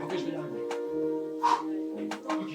Ok, je vais y arriver. Ok.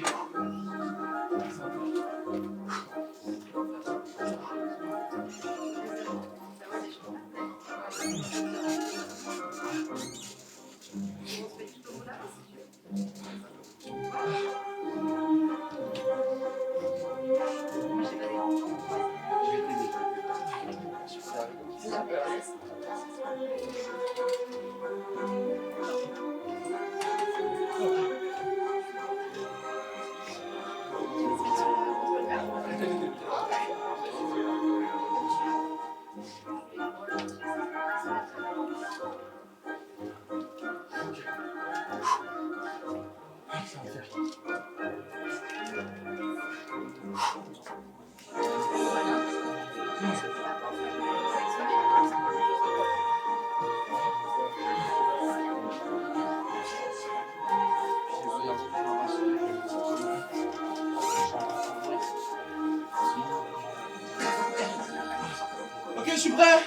Ok, je suis prêt.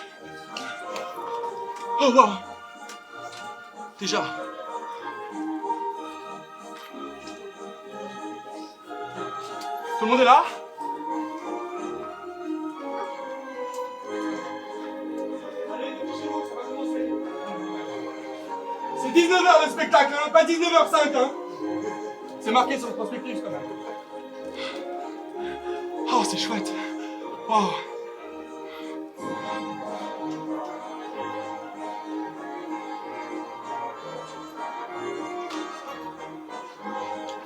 Oh wow. Déjà. Tout le monde est là? Allez, dépêchez-vous, ça va commencer. C'est 19h le spectacle, hein, pas 19h05, hein. C'est marqué sur le prospectus quand même. Oh, c'est chouette. Oh.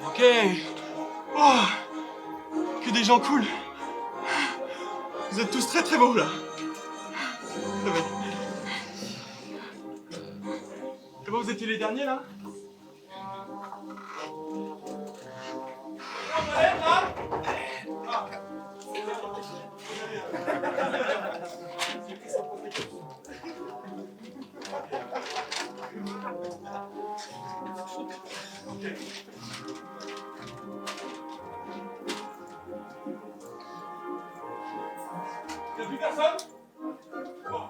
Ok. Oh. Que des gens cool. Vous êtes tous très très beaux là. Et bon, vous étiez les derniers là? Y'a plus personne? Bon.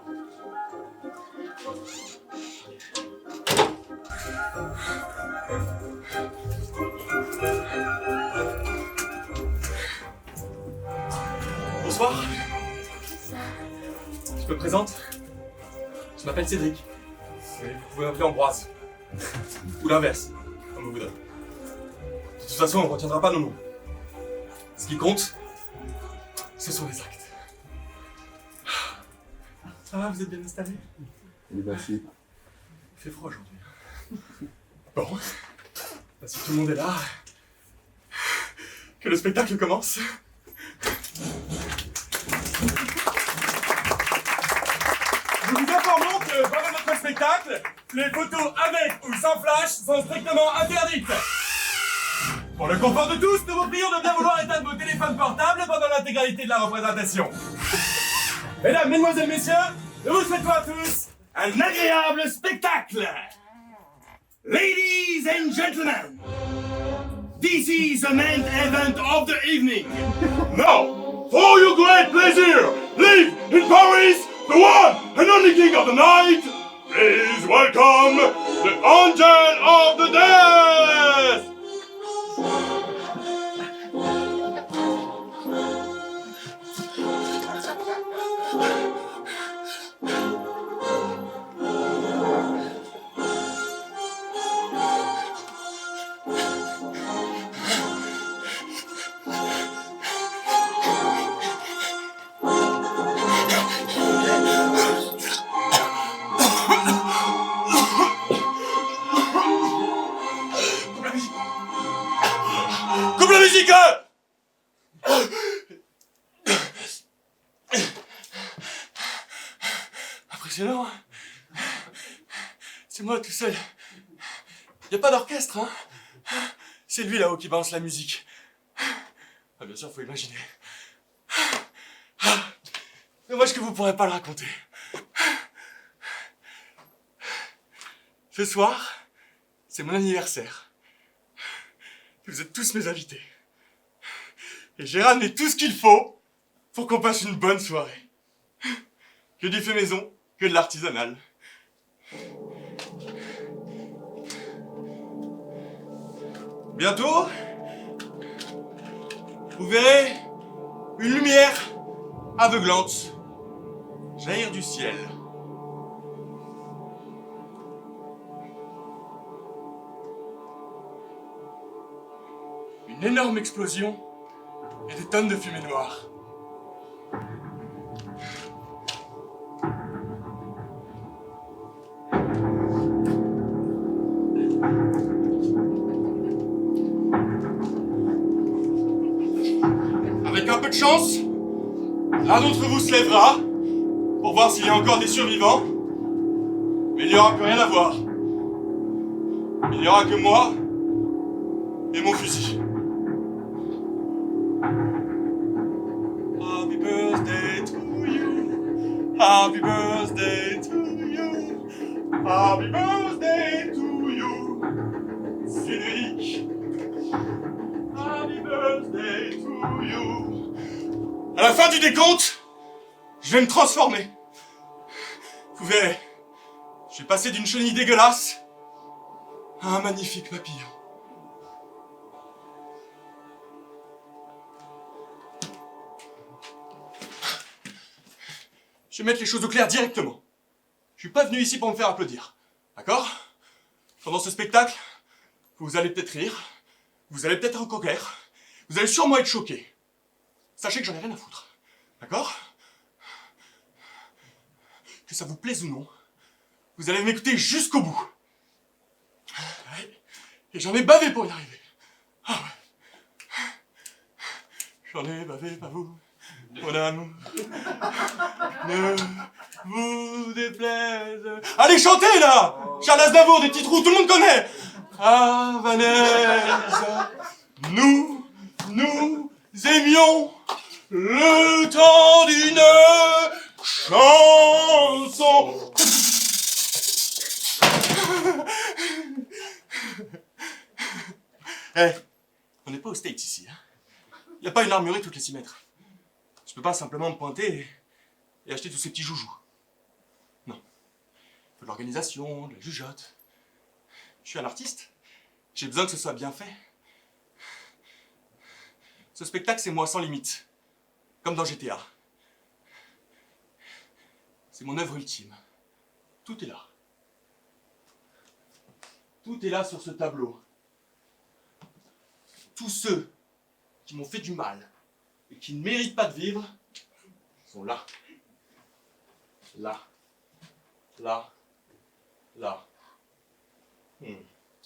Bonsoir. Je me présente. Je m'appelle Cédric. Mais vous pouvez m'appeler Ambroise. Ou l'inverse, comme vous voudrez. De toute façon, on ne retiendra pas nos noms. Ce qui compte, ce sont les actes. Ça va, vous êtes bien installés? Oui, merci. Il fait froid aujourd'hui. Bon, bah, si tout le monde est là, que le spectacle commence. Nous vous informons que pendant notre spectacle, les photos avec ou sans flash sont strictement interdites. Pour le confort de tous, nous vous prions de bien vouloir éteindre vos téléphones portables pendant l'intégralité de la représentation. Mesdames, mesdemoiselles, messieurs, nous vous souhaitons à tous un agréable spectacle. Ladies and gentlemen, this is the main event of the evening. Now, for your great pleasure, live in Paris, the one and only king of the night. Please welcome the Angel of the Death. Coupe la musique! Impressionnant, hein? C'est moi tout seul. Y a pas d'orchestre, hein? C'est lui là-haut qui balance la musique. Ah, bien sûr, faut imaginer. Dommage que vous pourrez pas le raconter. Ce soir, c'est mon anniversaire. Vous êtes tous mes invités. Et j'ai ramené tout ce qu'il faut pour qu'on passe une bonne soirée. Que du fait maison, que de l'artisanal. Bientôt, vous verrez une lumière aveuglante jaillir du ciel. Une énorme explosion et des tonnes de fumée noire. Avec un peu de chance, l'un d'entre vous se lèvera pour voir s'il y a encore des survivants. Mais il n'y aura plus rien à voir. Il n'y aura que moi et mon fusil. Happy birthday to you. Happy birthday to you. Happy birthday to you. Cédric. Happy birthday to you. À la fin du décompte, je vais me transformer. Vous verrez, je vais passer d'une chenille dégueulasse à un magnifique papillon. Je vais mettre les choses au clair directement. Je suis pas venu ici pour me faire applaudir. D'accord? Pendant ce spectacle, vous allez peut-être rire, vous allez peut-être en colère, vous allez sûrement être choqués. Sachez que j'en ai rien à foutre. D'accord? Que ça vous plaise ou non, vous allez m'écouter jusqu'au bout. Ouais. Et j'en ai bavé pour y arriver. Ah ouais. J'en ai bavé, pas vous. Mon amour. Ne vous déplaise. Allez, chantez là! Charles Aznavour, des petits trous, tout le monde connaît! Ah, Vanessa, nous aimions le temps d'une chanson. Eh, on n'est pas aux States ici. Hein. Il n'y a pas une armurerie toutes les 6 mètres. Je peux pas simplement me pointer et acheter tous ces petits joujoux. Non. Il faut de l'organisation, de la jugeote. Je suis un artiste. J'ai besoin que ce soit bien fait. Ce spectacle, c'est moi sans limite. Comme dans GTA. C'est mon œuvre ultime. Tout est là. Tout est là sur ce tableau. Tous ceux qui m'ont fait du mal et qui ne méritent pas de vivre sont là. Là. Là. Là.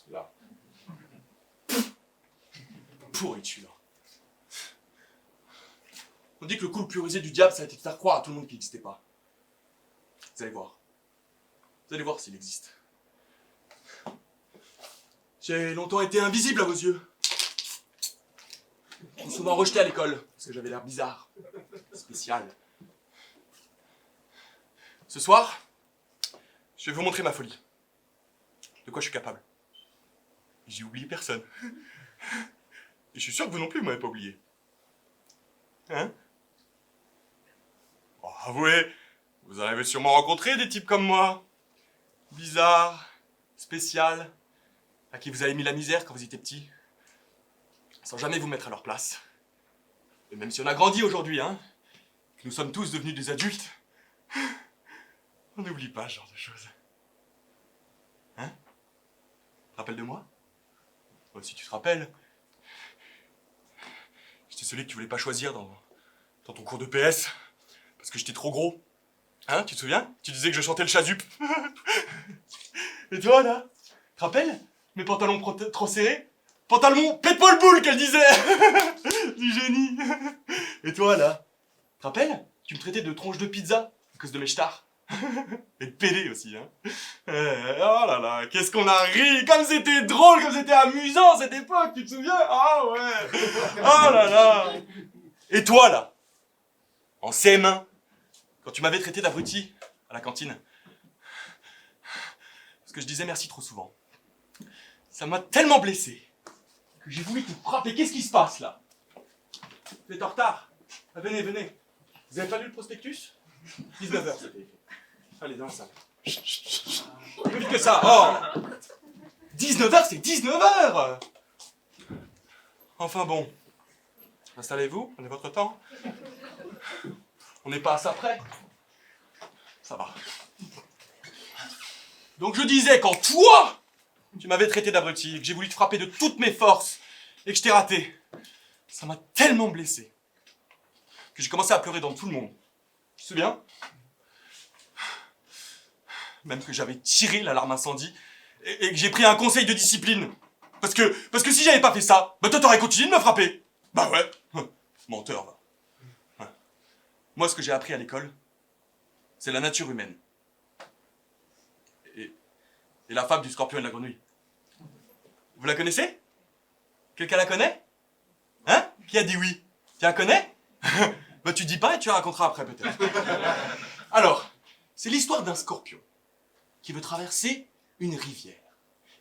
Là. Pourriture. On dit que le coup le plus rusé du diable, ça a été de faire croire à tout le monde qu'il n'existait pas. Vous allez voir. Vous allez voir s'il existe. J'ai longtemps été invisible à vos yeux. J'ai souvent rejeté à l'école, parce que j'avais l'air bizarre, spécial. Ce soir, je vais vous montrer ma folie. De quoi je suis capable. J'ai oublié personne. Et je suis sûr que vous non plus, vous m'avez pas oublié. Hein? Oh, avouez, vous en avez sûrement rencontré des types comme moi. Bizarres, spécial, à qui vous avez mis la misère quand vous étiez petit. Sans jamais vous mettre à leur place. Et même si on a grandi aujourd'hui, hein, que nous sommes tous devenus des adultes, on n'oublie pas ce genre de choses. Hein? Tu te rappelles de moi? Oh, si tu te rappelles, j'étais celui que tu voulais pas choisir dans ton cours de PS, parce que j'étais trop gros. Hein, tu te souviens? Tu disais que je chantais le chazup. Et toi, là? Tu te rappelles? Mes pantalons trop serrés? Pantalon Pet-Paul Boule qu'elle disait. Du génie. Et toi, là? Tu te rappelles? Tu me traitais de tronche de pizza à cause de mes stars. Et de PD aussi, hein. Oh là là, qu'est-ce qu'on a ri. Comme c'était drôle, comme c'était amusant cette époque, tu te souviens? Ah ouais. Oh là là. Et toi, là? En CM1, quand tu m'avais traité d'abruti à la cantine. Parce que je disais merci trop souvent. Ça m'a tellement blessé que j'ai voulu te frapper. Qu'est-ce qui se passe là? Vous êtes en retard. Ah, venez, venez. Vous avez pas lu le prospectus? 19h c'était écrit. Allez, dans la salle. Plus vite que ça. Oh 19h, c'est 19h. Enfin bon. Installez-vous, prenez votre temps. On n'est pas à ça près. Ça va. Donc je disais, quand toi, tu m'avais traité d'abruti, que j'ai voulu te frapper de toutes mes forces, et que je t'ai raté, ça m'a tellement blessé, que j'ai commencé à pleurer dans tout le monde. Tu te souviens? Même que j'avais tiré l'alarme incendie, et que j'ai pris un conseil de discipline. Parce que si j'avais pas fait ça, bah toi t'aurais continué de me frapper. Bah ouais, menteur va. Moi ce que j'ai appris à l'école, c'est la nature humaine. Et la fable du scorpion et de la grenouille. Vous la connaissez? Quelqu'un la connaît? Hein? Qui a dit oui? Tu la connais? Bah tu dis pas et tu la raconteras après peut-être. Alors, c'est l'histoire d'un scorpion qui veut traverser une rivière.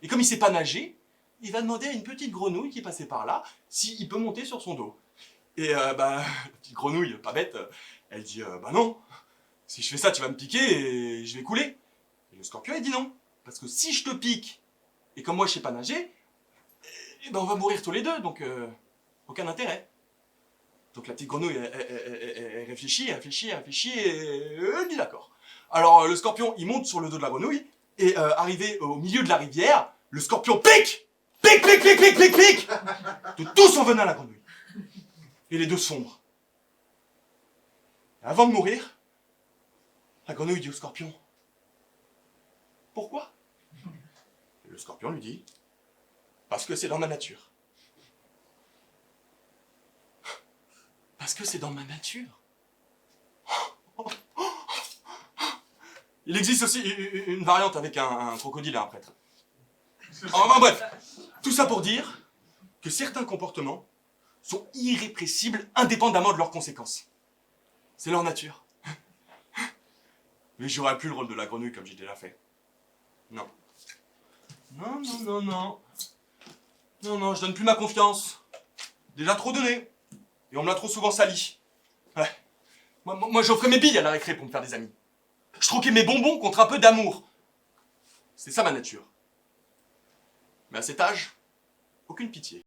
Et comme il sait pas nager, il va demander à une petite grenouille qui passait par là s'il peut monter sur son dos. Et la petite grenouille, pas bête, elle dit bah non, si je fais ça tu vas me piquer et je vais couler. Et le scorpion il dit non, parce que si je te pique et comme moi je sais pas nager, eh ben on va mourir tous les deux, donc aucun intérêt. Donc la petite grenouille elle réfléchit et elle dit d'accord. Alors le scorpion il monte sur le dos de la grenouille et arrivé au milieu de la rivière, le scorpion pique de tout son venin à la grenouille. Et les deux sombrent. Et avant de mourir, la grenouille dit au scorpion « Pourquoi ?» Et le scorpion lui dit « Parce que c'est dans ma nature. » Parce que c'est dans ma nature. Il existe aussi une variante avec un crocodile et un prêtre. Enfin bref, tout ça pour dire que certains comportements sont irrépressibles indépendamment de leurs conséquences. C'est leur nature. Mais j'aurais plus le rôle de la grenouille comme j'ai déjà fait. Non. Non, je donne plus ma confiance. Déjà trop donné. Et on me l'a trop souvent sali. Ouais. Moi j'offrais mes billes à la récré pour me faire des amis. Je troquais mes bonbons contre un peu d'amour. C'est ça ma nature. Mais à cet âge, aucune pitié.